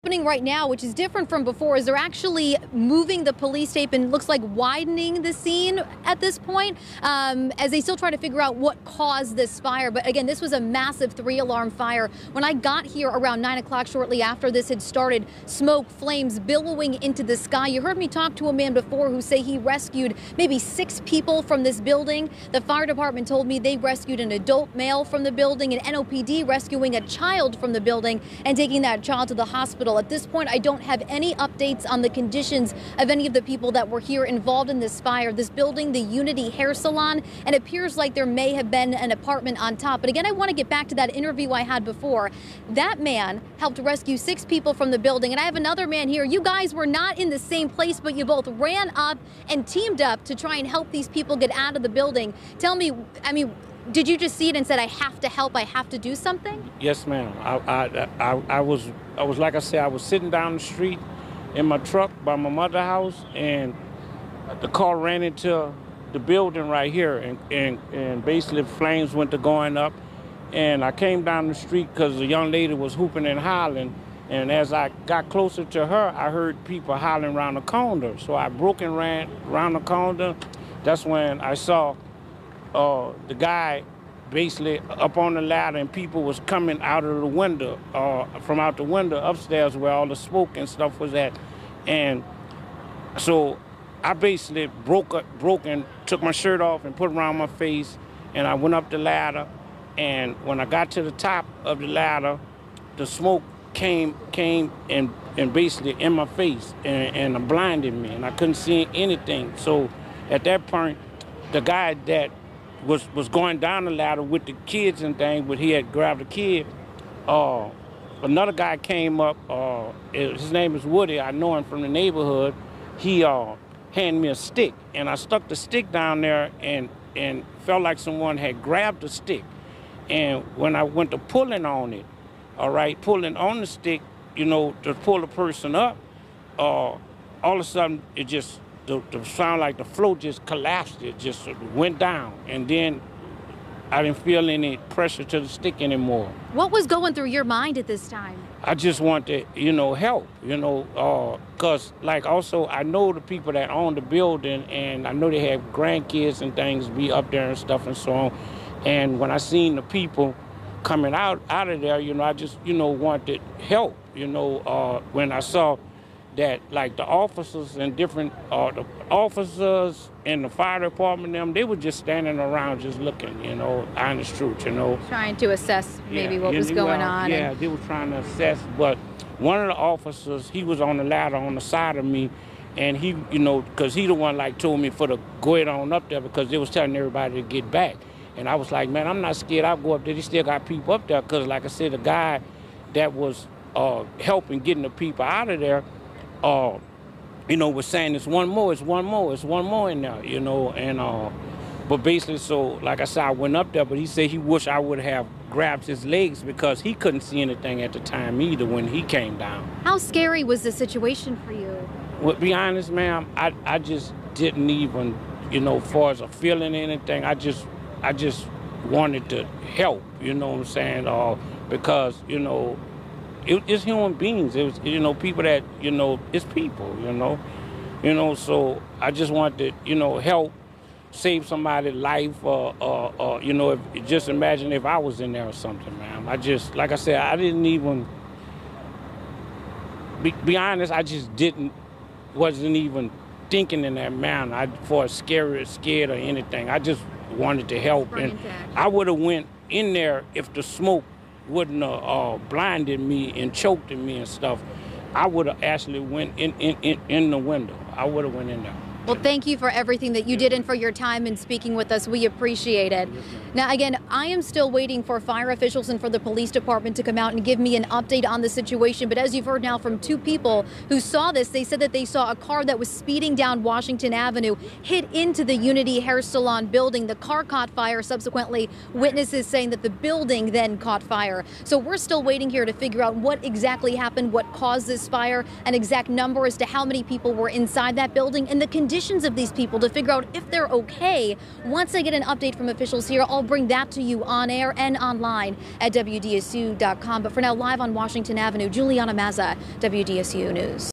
happening right now, which is different from before, is they're actually moving the police tape and looks like widening the scene at this point as they still try to figure out what caused this fire. But again, this was a massive 3-alarm fire. When I got here around 9 o'clock, shortly after this had started, smoke, flames billowing into the sky. You heard me talk to a man before who say he rescued maybe 6 people from this building. The fire department told me they rescued an adult male from the building, and NOPD rescuing a child from the building and taking that child to the hospital. At this point, I don't have any updates on the conditions of any of the people that were here involved in this fire. This building, the Unity Hair Salon, and it appears like there may have been an apartment on top. But again, I want to get back to that interview I had before. That man helped rescue 6 people from the building, and I have another man here. You guys were not in the same place, but you both ran up and teamed up to try and help these people get out of the building. Tell me, I mean, did you just see it and said, I have to help, I have to do something? Yes, ma'am. I was like I said, I was sitting down the street in my truck by my mother's house, and the car ran into the building right here, and basically flames went to going up. And I came down the street because the young lady was hooping and hollering. And as I got closer to her, I heard people hollering around the corner. So I broke and ran around the corner. That's when I saw the guy basically up on the ladder, and people was coming out of the window, from out the window upstairs where all the smoke and stuff was at. And so I basically broke and took my shirt off and put it around my face, and I went up the ladder. And when I got to the top of the ladder, the smoke came and basically in my face and blinded me, and I couldn't see anything. So at that point, the guy that was going down the ladder with the kids and things, but he had grabbed a kid. Another guy came up. His name is Woody. I know him from the neighborhood. He handed me a stick, and I stuck the stick down there and felt like someone had grabbed the stick. And when I went to pulling on it, pulling on the stick, you know, to pull the person up, all of a sudden it just, the sound like the floor just collapsed. It just went down, and then I didn't feel any pressure to the stick anymore. What was going through your mind at this time? I just wanted, you know, help, you know, because like also I know the people that own the building, and I know they have grandkids and things be up there and stuff and so on. And when I seen the people coming out of there, you know, I just, you know, wanted help, you know, when I saw that, like, the officers and different, the officers in the fire department, they were just standing around just looking, you know, honest truth, you know. Trying to assess maybe what was going on. Yeah, they were trying to assess, but one of the officers, he was on the ladder on the side of me, and he, you know, because he the one, like, told me for to go ahead on up there because they was telling everybody to get back. And I was like, man, I'm not scared. I'll go up there. They still got people up there because, like I said, the guy that was helping getting the people out of there, you know, was saying it's one more in there, you know. And but basically, so like I said, I went up there, but he said he wished I would have grabbed his legs because he couldn't see anything at the time either when he came down. How scary was the situation for you? Well, to be honest, ma'am, I just didn't even, you know, as far as a feeling or anything, I just wanted to help, you know what I'm saying? Because, you know, it's human beings. It was, you know, people that, you know, it's people, you know. You know, so I just wanted to, you know, help save somebody's life or you know, just imagine if I was in there or something, man. I just, like I said, I didn't even, be honest, I just wasn't even thinking in that manner for scared or anything. I just wanted to help, and I would have went in there if the smoke wouldn't have blinded me and choked me and stuff. I would have actually went in the window. I would have went in there. Well, thank you for everything that you did and for your time in speaking with us. We appreciate it. Now, again, I am still waiting for fire officials and for the police department to come out and give me an update on the situation. But as you've heard now from 2 people who saw this, they said that they saw a car that was speeding down Washington Avenue hit into the Unity Hair Salon building. The car caught fire. Subsequently, witnesses saying that the building then caught fire. So we're still waiting here to figure out what exactly happened, what caused this fire, an exact number as to how many people were inside that building, and the conditions conditions of these people to figure out if they're okay. Once I get an update from officials here, I'll bring that to you on air and online at WDSU.com. But for now, live on Washington Avenue, Juliana Mazza, WDSU News.